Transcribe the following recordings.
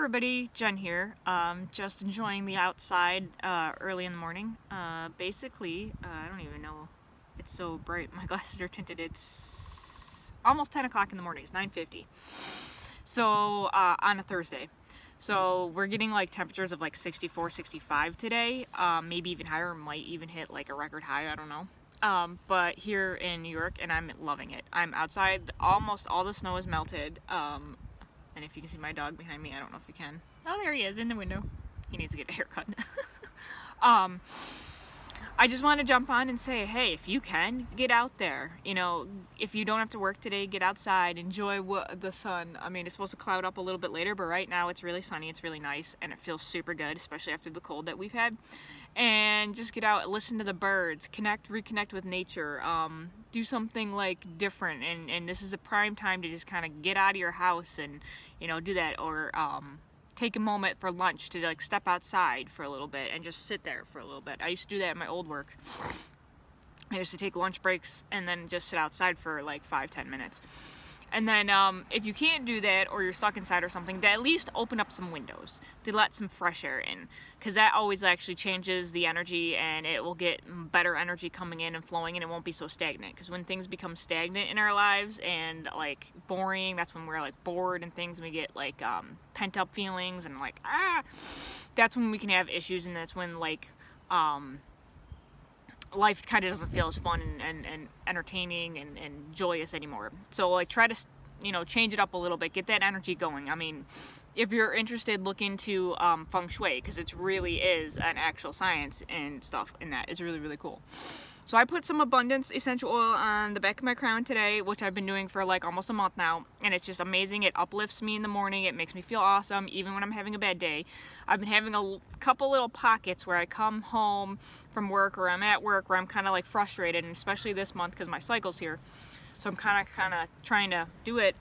everybody, Jen here. Just enjoying the outside early in the morning. I don't even know. It's so bright. My glasses are tinted. It's almost 10 o'clock in the morning. It's 9:50. So on a Thursday. So we're getting like temperatures of like 64, 65 today. Maybe even higher. Might even hit like a record high. I don't know. But here in New York, and I'm loving it. I'm outside. Almost all the snow is melted. And if you can see my dog behind me, I don't know if you can. Oh, there he is in the window. He needs to get a haircut. I just want to jump on and say, hey, if you can, get out there. You know, if you don't have to work today, get outside, enjoy the sun. I mean, it's supposed to cloud up a little bit later, but right now it's really sunny, it's really nice, and it feels super good, especially after the cold that we've had. And just get out, listen to the birds, reconnect with nature, do something like different. And this is a prime time to just kind of get out of your house and, you know, do that. Or take a moment for lunch to like step outside for a little bit and just sit there for a little bit. I used to do that at my old work. I used to take lunch breaks and then just sit outside for like 5-10 minutes. And then if you can't do that, or you're stuck inside or something, to at least open up some windows to let some fresh air in, because that always actually changes the energy, and it will get better energy coming in and flowing, and it won't be so stagnant. Because when things become stagnant in our lives and like boring, that's when we're like bored and things, and we get like pent up feelings and like that's when we can have issues, and that's when like life kind of doesn't feel as fun and entertaining and joyous anymore. So like try to, you know, change it up a little bit, get that energy going. I mean, if you're interested, look into feng shui, because it really is an actual science and stuff in that. It's really, really cool. So I put some abundance essential oil on the back of my crown today, which I've been doing for like almost a month now, and it's just amazing. It uplifts me in the morning. It makes me feel awesome, even when I'm having a bad day. I've been having a couple little pockets where I come home from work, or I'm at work, where I'm kind of like frustrated, and especially this month because my cycle's here. So I'm kind of trying to do it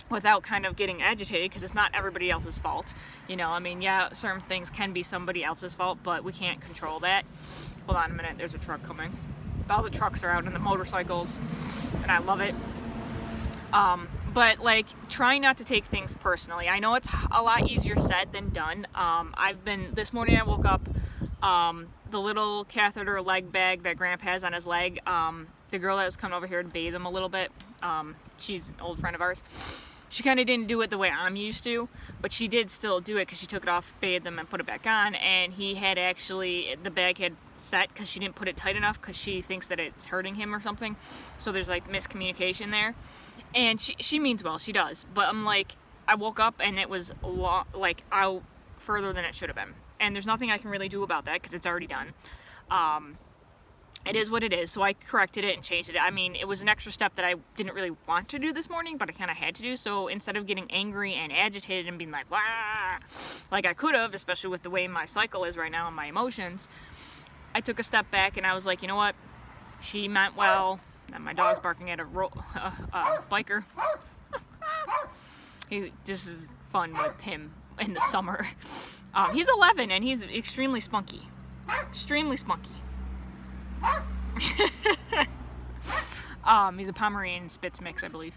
without kind of getting agitated, because it's not everybody else's fault. You know, I mean, yeah, certain things can be somebody else's fault, but we can't control that. Hold on a minute, there's a truck coming. All the trucks are out, and the motorcycles, and I love it. But like, try not to take things personally. I know it's a lot easier said than done. This morning I woke up, the little catheter leg bag that Gramp has on his leg, the girl that was coming over here to bathe him a little bit, she's an old friend of ours. She kind of didn't do it the way I'm used to, but she did still do it, because she took it off, bathed him, and put it back on, and he had actually, the bag had set because she didn't put it tight enough, because she thinks that it's hurting him or something. So there's like miscommunication there, and she means well, she does, but I'm like, I woke up and it was like out further than it should have been, and there's nothing I can really do about that because it's already done. It is what it is, so I corrected it and changed it. I mean, it was an extra step that I didn't really want to do this morning, but I kind of had to do. So instead of getting angry and agitated and being like, wah, like I could have, especially with the way my cycle is right now and my emotions, I took a step back and I was like, you know what? She meant well. And my dog's barking at a biker. This is fun with him in the summer. He's 11 and he's extremely spunky. Extremely spunky. He's a Pomeranian Spitz mix, I believe.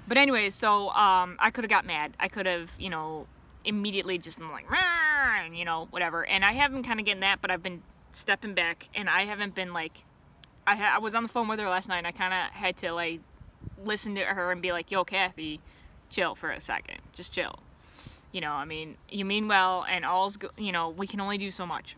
But anyways, so I could have got mad. I could have, you know, immediately just been like, rah, and, you know, whatever. And I haven't kind of getting that, but I've been stepping back, and I haven't been like, I was on the phone with her last night, and I kind of had to like listen to her and be like, yo, Kathy, chill for a second, just chill. You know, I mean, you mean well, and you know, we can only do so much.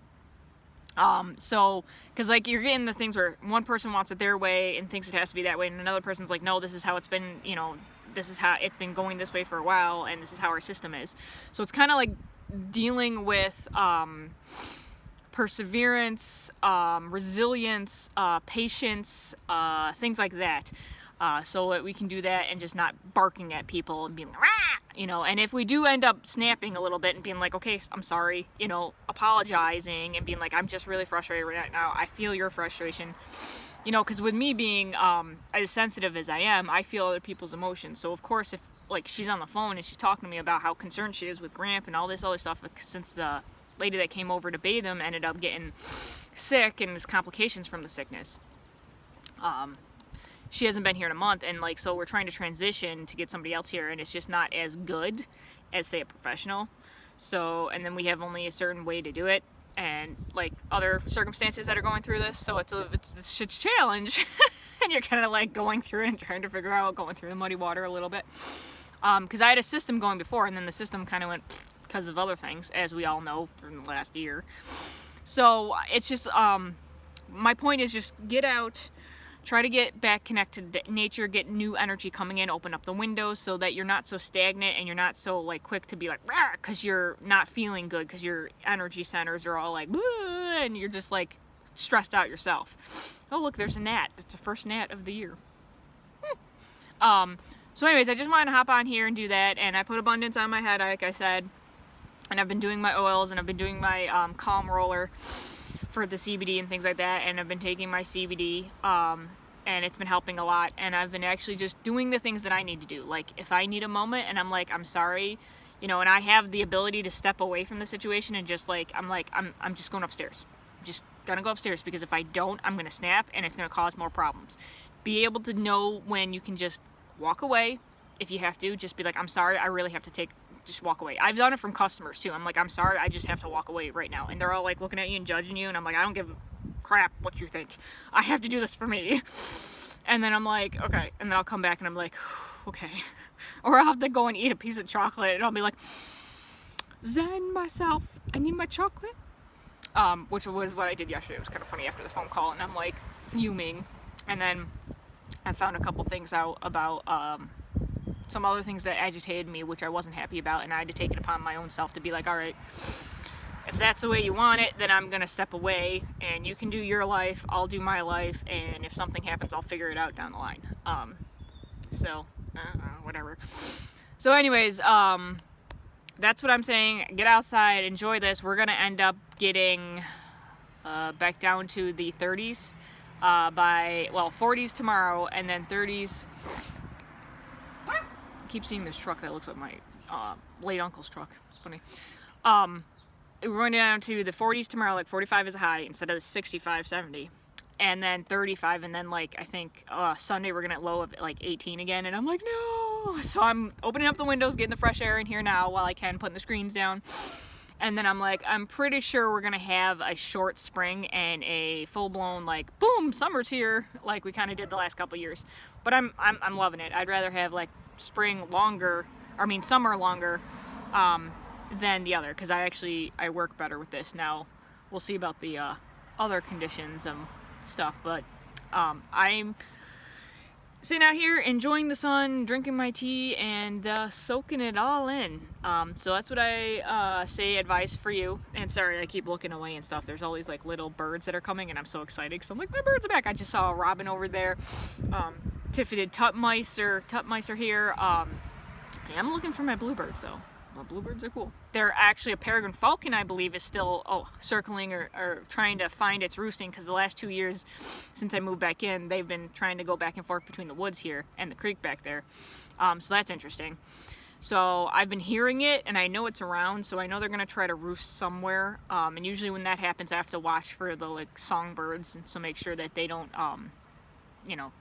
So, cause like you're getting the things where one person wants it their way and thinks it has to be that way, and another person's like, no, this is how it's been, you know, this is how it's been going this way for a while, and this is how our system is. So it's kind of like dealing with, perseverance, resilience, patience, things like that. So that we can do that and just not barking at people and being like, rah! You know, and if we do end up snapping a little bit and being like, okay, I'm sorry, you know, apologizing and being like, I'm just really frustrated right now, I feel your frustration, you know, because with me being as sensitive as I am, I feel other people's emotions. So of course, if like she's on the phone and she's talking to me about how concerned she is with Gramp and all this other stuff, since the lady that came over to bathe him ended up getting sick and there's complications from the sickness. She hasn't been here in a month, and like, so we're trying to transition to get somebody else here, and it's just not as good. as say a professional. So, and then we have only a certain way to do it, and like other circumstances that are going through this, so it's a challenge. And you're kind of like going through it and trying to figure out, going through the muddy water a little bit. Because I had a system going before, and then the system kind of went because of other things, as we all know from the last year. So it's just, my point is just get out, try to get back connected to nature, get new energy coming in, open up the windows so that you're not so stagnant and you're not so like quick to be like, because you're not feeling good, because your energy centers are all like, and you're just like stressed out yourself. Oh, look, there's a gnat. It's the first gnat of the year. So anyways, I just wanted to hop on here and do that, and I put abundance on my head, like I said, and I've been doing my oils, and I've been doing my calm roller for the CBD and things like that, and I've been taking my CBD, and it's been helping a lot, and I've been actually just doing the things that I need to do. Like, if I need a moment and I'm like, I'm sorry, you know, and I have the ability to step away from the situation and just like, I'm just going upstairs. I'm just gonna go upstairs, because if I don't, I'm gonna snap and it's gonna cause more problems. Be able to know when you can just walk away. If you have to, just be like, I'm sorry, I really have to just walk away. I've done it from customers too. I'm like, I'm sorry, I just have to walk away right now. And they're all like looking at you and judging you, and I'm like, I don't give a crap what you think. I have to do this for me. And then I'm like, okay. And then I'll come back and I'm like, okay. Or I'll have to go and eat a piece of chocolate, and I'll be like, zen myself, I need my chocolate. Which was what I did yesterday. It was kind of funny after the phone call, and I'm like fuming. And then I found a couple things out about some other things that agitated me, which I wasn't happy about, and I had to take it upon my own self to be like, all right, if that's the way you want it, then I'm gonna step away, and you can do your life, I'll do my life, and if something happens, I'll figure it out down the line. Whatever. So anyways, that's what I'm saying. Get outside, enjoy this. We're gonna end up getting back down to the 30s by 40s tomorrow, and then 30s. I keep seeing this truck that looks like my late uncle's truck. It's funny. We're going down to the 40s tomorrow, like 45 is a high instead of the 65, 70. And then 35, and then like I think Sunday we're gonna get low of like 18 again, and I'm like, no. So I'm opening up the windows, getting the fresh air in here now while I can, putting the screens down. And then I'm like, I'm pretty sure we're gonna have a short spring and a full-blown like boom, summer's here, like we kind of did the last couple years. But I'm loving it. I'd rather have like summer longer than the other, because I work better with this. Now we'll see about the other conditions and stuff, but I'm sitting out here enjoying the sun, drinking my tea, and soaking it all in. So that's what I advice for you. And sorry, I keep looking away and stuff. There's all these like little birds that are coming, and I'm so excited because I'm like, my birds are back. I just saw a robin over there. Tiffited tutmice are here. I'm looking for my bluebirds though. Well, bluebirds are cool. They're actually a peregrine falcon, I believe, is still circling or trying to find its roosting, because the last 2 years since I moved back in, they've been trying to go back and forth between the woods here and the creek back there. So that's interesting. So I've been hearing it, and I know it's around, so I know they're going to try to roost somewhere. And usually when that happens, I have to watch for the like songbirds, and so make sure that they don't,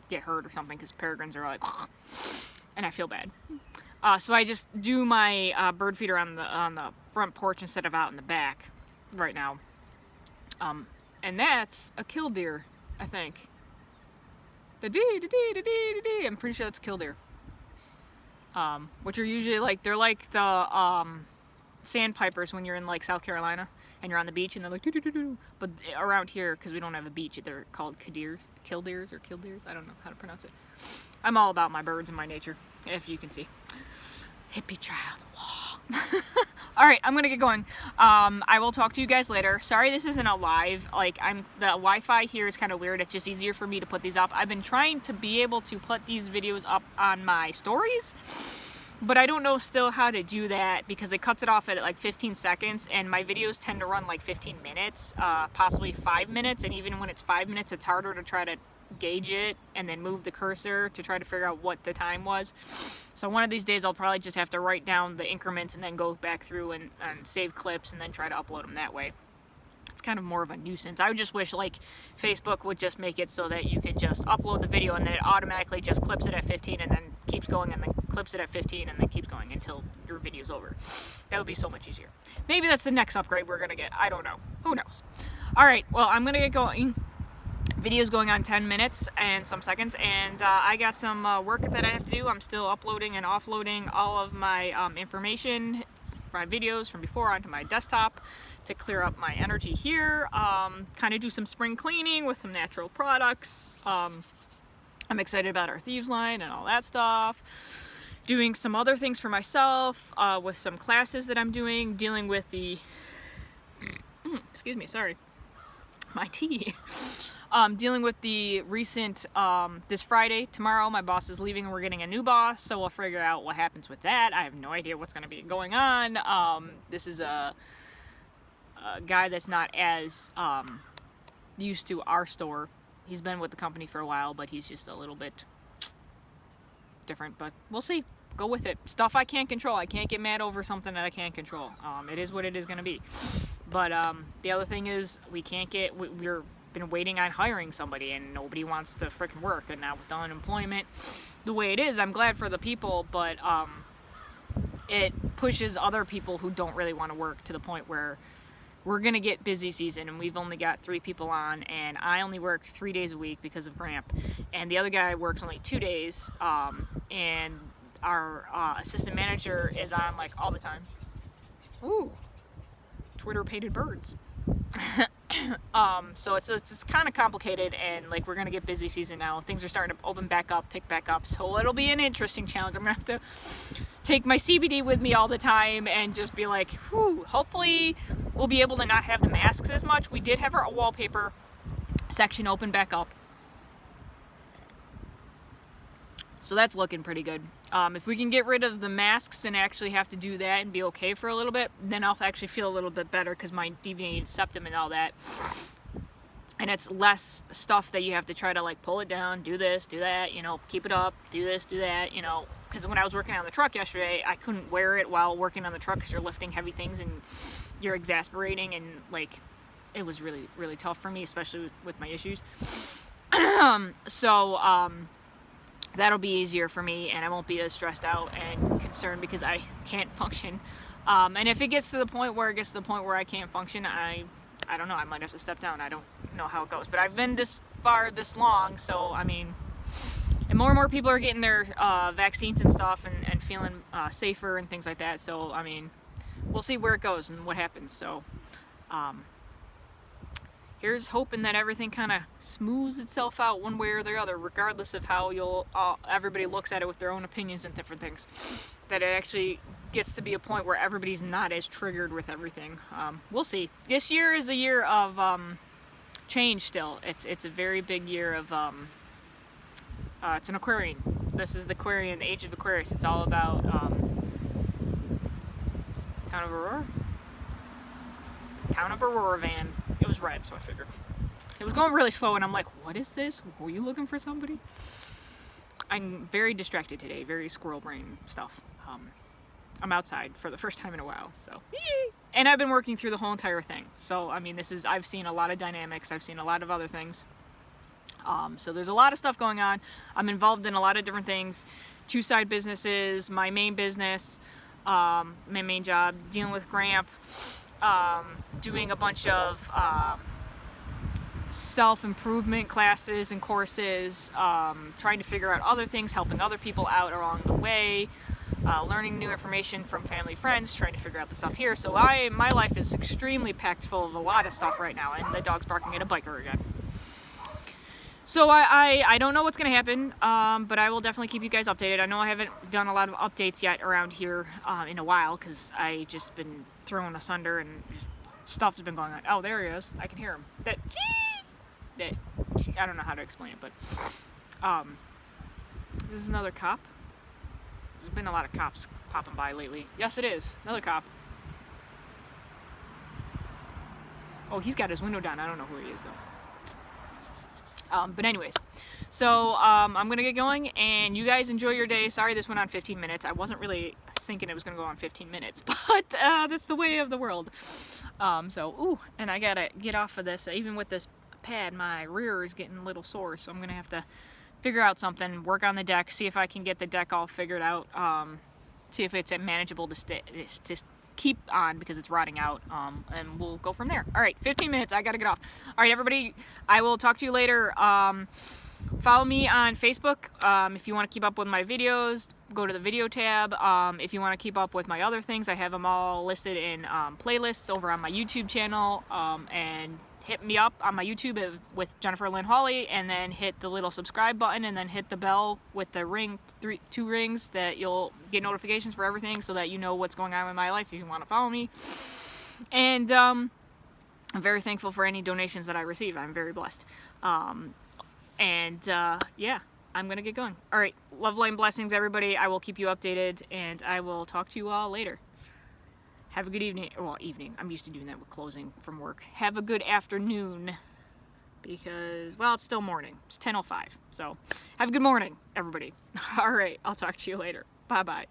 get hurt or something, because peregrines are like, and I feel bad. So I just do my bird feeder on the front porch instead of out in the back right now. And that's a killdeer, I think. I'm pretty sure that's a killdeer. Which are usually like, they're like the sandpipers when you're in like South Carolina and you're on the beach, and they're like doo-doo-doo-doo. But around here, because we don't have a beach, they're called killdeers. I don't know how to pronounce it. I'm all about my birds and my nature, if you can see. Hippie child. Alright, I'm gonna get going. I will talk to you guys later. Sorry this isn't a live. Like, the Wi-Fi here is kind of weird. It's just easier for me to put these up. I've been trying to be able to put these videos up on my stories, but I don't know still how to do that, because it cuts it off at like 15 seconds, and my videos tend to run like 15 minutes, possibly 5 minutes, and even when it's 5 minutes, it's harder to try to gauge it and then move the cursor to try to figure out what the time was. So one of these days I'll probably just have to write down the increments and then go back through and save clips and then try to upload them that way. It's kind of more of a nuisance. I would just wish like Facebook would just make it so that you could just upload the video and then it automatically just clips it at 15 and then keeps going and then clips it at 15 and then keeps going until your video's over. That would be so much easier. Maybe that's the next upgrade we're gonna get. I don't know. Who knows? All right. Well, I'm gonna get going. Video's going on 10 minutes and some seconds, and I got some work that I have to do. I'm still uploading and offloading all of my information, my videos from before onto my desktop to clear up my energy here. Kind of do some spring cleaning with some natural products. I'm excited about our Thieves line and all that stuff. Doing some other things for myself with some classes that I'm doing, dealing with the excuse me, sorry, my tea. Dealing with the recent, this Friday, tomorrow, my boss is leaving and we're getting a new boss, so we'll figure out what happens with that. I have no idea what's going to be going on. This is a guy that's not as used to our store. He's been with the company for a while, but he's just a little bit different, but we'll see. Go with it. Stuff I can't control. I can't get mad over something that I can't control. It is what it is going to be. But the other thing is, we're been waiting on hiring somebody and nobody wants to freaking work, and now with the unemployment the way it is, I'm glad for the people, but it pushes other people who don't really want to work to the point where we're gonna get busy season and we've only got 3 people on, and I only work 3 days a week because of Gramp, and the other guy works only 2 days, and our assistant manager is on like all the time. Ooh, Twitter painted birds. So it's kind of complicated, and like we're gonna get busy season now. Things are starting to open back up, pick back up, so it'll be an interesting challenge. I'm gonna have to take my CBD with me all the time and just be like, whew, hopefully we'll be able to not have the masks as much. We did have our wallpaper section open back up, so that's looking pretty good. If we can get rid of the masks and actually have to do that and be okay for a little bit, then I'll actually feel a little bit better because my deviated septum and all that. And it's less stuff that you have to try to like pull it down, do this, do that, you know, keep it up, do this, do that, you know. Because when I was working on the truck yesterday, I couldn't wear it while working on the truck because you're lifting heavy things and you're exasperating, and like it was really, really tough for me, especially with my issues. That'll be easier for me, and I won't be as stressed out and concerned because I can't function. And if it gets to the point where I can't function, I don't know, I might have to step down. I don't know how it goes. But I've been this far, this long, so I mean, and more people are getting their vaccines and stuff and feeling safer and things like that. So, I mean, we'll see where it goes and what happens. So, here's hoping that everything kind of smooths itself out one way or the other, regardless of how everybody looks at it with their own opinions and different things. That it actually gets to be a point where everybody's not as triggered with everything. We'll see. This year is a year of change still. It's a very big year of, it's an Aquarian. This is the Aquarian, the age of Aquarius. It's all about Town of Aurora? Town of Aurora van. It was red, so I figured. It was going really slow, and I'm like, what is this? Were you looking for somebody? I'm very distracted today, very squirrel brain stuff. I'm outside for the first time in a while, so. And I've been working through the whole entire thing. So, I mean, I've seen a lot of dynamics, I've seen a lot of other things. So there's a lot of stuff going on. I'm involved in a lot of different things. 2 side businesses, my main business, my main job, dealing with Gramp, doing a bunch of self-improvement classes and courses, trying to figure out other things, helping other people out along the way, learning new information from family, friends, trying to figure out the stuff here. So my life is extremely packed full of a lot of stuff right now, and the dog's barking at a biker again. So I don't know what's going to happen, but I will definitely keep you guys updated. I know I haven't done a lot of updates yet around here in a while because I just been thrown asunder and just stuff has been going on. Oh, there he is. I can hear him. I don't know how to explain it, but is this another cop? There's been a lot of cops popping by lately. Yes, it is. Another cop. Oh, he's got his window down. I don't know who he is, though. But anyways, so I'm going to get going, and you guys enjoy your day. Sorry this went on 15 minutes. I wasn't really thinking it was going to go on 15 minutes, but that's the way of the world. Ooh, and I got to get off of this. Even with this pad, my rear is getting a little sore, so I'm going to have to figure out something, work on the deck, see if I can get the deck all figured out, see if it's manageable to keep on because it's rotting out, and we'll go from there. All right, 15 minutes, I gotta get off. All right, everybody, I will talk to you later. Follow me on Facebook. If you want to keep up with my videos, go to the video tab. If you want to keep up with my other things, I have them all listed in playlists over on my YouTube channel, and hit me up on my YouTube with Jennifer Lynn Hawley, and then hit the little subscribe button, and then hit the bell with the ring, two rings, that you'll get notifications for everything so that you know what's going on in my life if you want to follow me. And I'm very thankful for any donations that I receive. I'm very blessed. Yeah, I'm gonna get going. All right, love, light, and blessings, everybody. I will keep you updated, and I will talk to you all later. Have a good evening. Well, evening. I'm used to doing that with closing from work. Have a good afternoon, because, well, it's still morning. It's 10:05. So have a good morning, everybody. All right, I'll talk to you later. Bye-bye.